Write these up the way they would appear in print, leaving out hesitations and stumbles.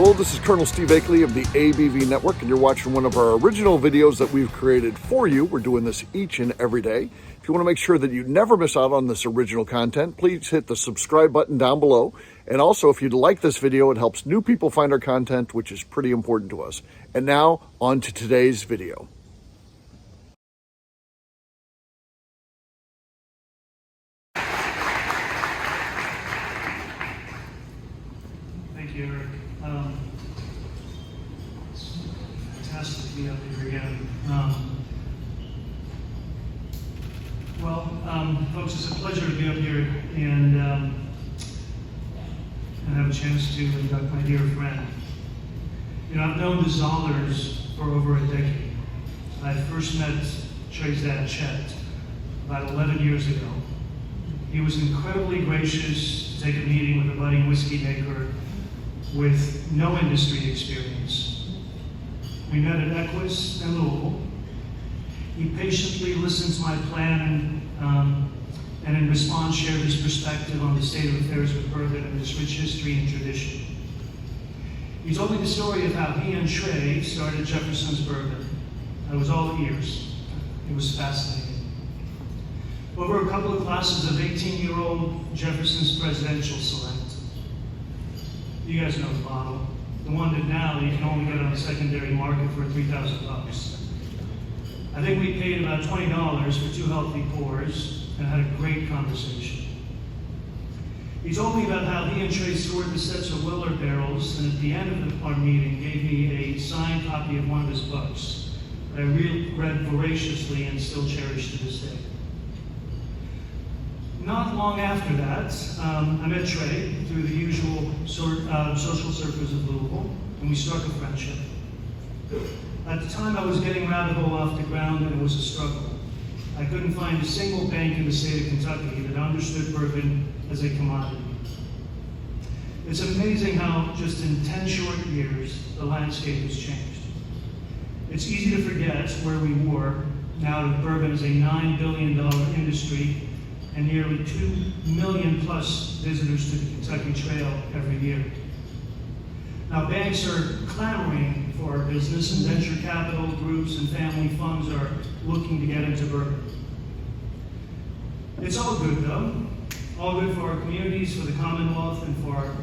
Hello, this is Colonel Steve Akeley of the ABV Network, and you're watching one of our original videos that we've created for you. We're doing this each and every day. If you want to make sure that you never miss out on this original content, please hit the subscribe button down below. And also, if you'd like this video, it helps new people find our content, which is pretty important to us. And now, on to today's video. Thank you, Eric. It's fantastic to be up here again. Folks, it's a pleasure to be up here and have a chance to induct my dear friend. You know, I've known the Zoellers for over a decade. I first met Trey's dad, Chet, about 11 years ago. He was incredibly gracious to take a meeting with a budding whiskey maker with no industry experience. We met at Equus in Louisville. He patiently listened to my plan and in response shared his perspective on the state of affairs with bourbon and its rich history and tradition. He told me the story of how he and Trey started Jefferson's Bourbon. I was all ears. It was fascinating. Over a couple of classes of 18-year-old Jefferson's Presidential Select. You guys know the bottle. The one that now you can only get on the secondary market for $3,000. I think we paid about $20 for 2 healthy pours and had a great conversation. He told me about how he and Trey scored the sets of Weller barrels, and at the end of our meeting gave me a signed copy of one of his books that I read voraciously and still cherish to this day. Not long after that, I met Trey through the usual social circles of Louisville, and we struck a friendship. At the time, I was getting rabbit hole off the ground, and it was a struggle. I couldn't find a single bank in the state of Kentucky that understood bourbon as a commodity. It's amazing how just in 10 short years, the landscape has changed. It's easy to forget where we were now that bourbon is a $9 billion industry and nearly 2 million plus visitors to the Kentucky Trail every year. Now banks are clamoring for our business, and venture capital groups and family funds are looking to get into bourbon. It's all good though. All good for our communities, for the Commonwealth, and for our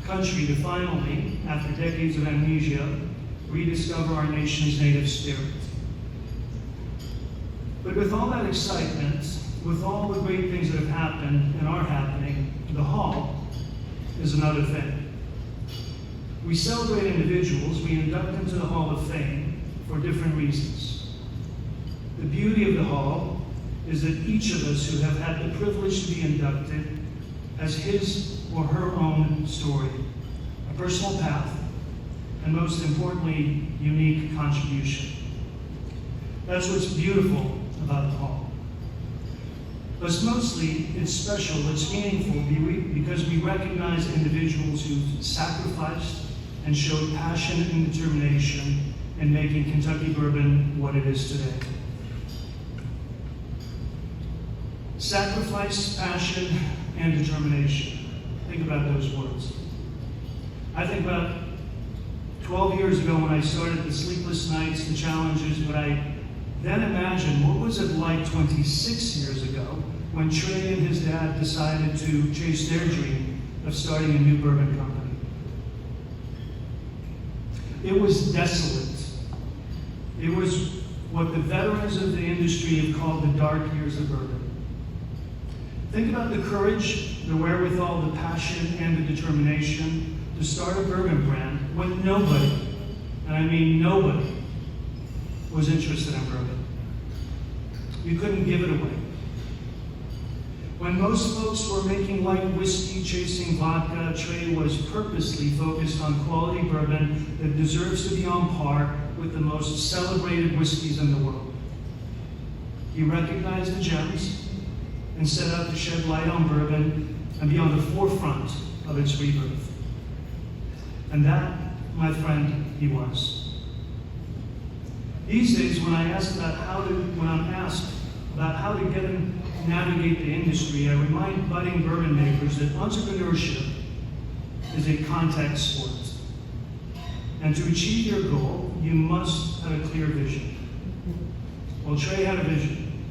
country to finally, after decades of amnesia, rediscover our nation's native spirit. But with all that excitement, with all the great things that have happened and are happening, the Hall is another thing. We celebrate individuals, we induct them to the Hall of Fame for different reasons. The beauty of the Hall is that each of us who have had the privilege to be inducted has his or her own story, a personal path, and most importantly, unique contribution. That's what's beautiful about the Hall. But mostly, it's special, it's meaningful because we recognize individuals who've sacrificed and showed passion and determination in making Kentucky bourbon what it is today. Sacrifice, passion, and determination. Think about those words. I think about 12 years ago when I started the sleepless nights, the challenges, but I then imagined what was it like 26 years ago when Trey and his dad decided to chase their dream of starting a new bourbon company. It was desolate. It was what the veterans of the industry have called the dark years of bourbon. Think about the courage, the wherewithal, the passion, and the determination to start a bourbon brand when nobody, and I mean nobody, was interested in bourbon. You couldn't give it away. When most folks were making light whiskey, chasing vodka, Trey was purposely focused on quality bourbon that deserves to be on par with the most celebrated whiskeys in the world. He recognized the gems and set out to shed light on bourbon and be on the forefront of its rebirth. And that, my friend, he was. These days, when I'm asked about how to get and navigate the industry, I remind budding bourbon makers that entrepreneurship is a contact sport. And to achieve your goal, you must have a clear vision. Well, Trey had a vision.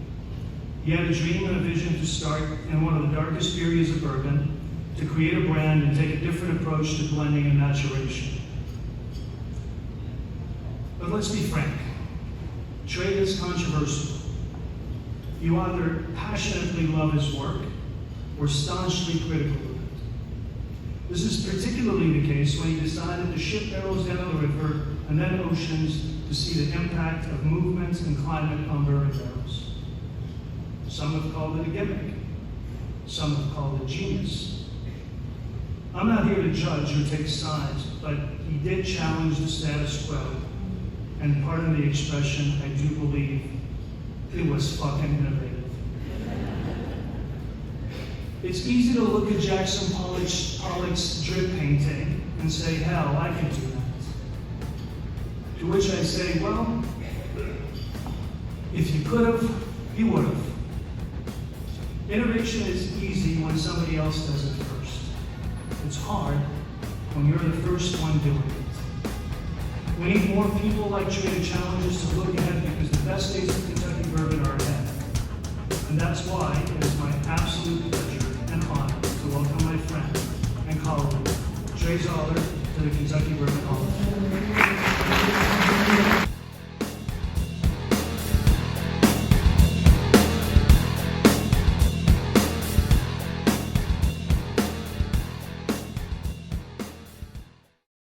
He had a dream and a vision to start in one of the darkest periods of bourbon, to create a brand and take a different approach to blending and maturation. But let's be frank, Trey is controversial. You either passionately love his work or staunchly critical of it. This is particularly the case when he decided to ship barrels down the river and then oceans to see the impact of movement and climate on bourbon barrels. Some have called it a gimmick. Some have called it genius. I'm not here to judge or take sides, but he did challenge the status quo. And pardon the expression, I do believe it was fucking innovative. It's easy to look at Jackson Pollock's drip painting and say, hell, I could do that. To which I say, well, if you could have, you would have. Innovation is easy when somebody else does it first. It's hard when you're the first one doing it. We need more people like Trey to challenge us to look ahead, because the best days of Kentucky bourbon are ahead. And that's why it is my absolute pleasure and honor to welcome my friend and colleague, Trey Zoeller, to the Kentucky Bourbon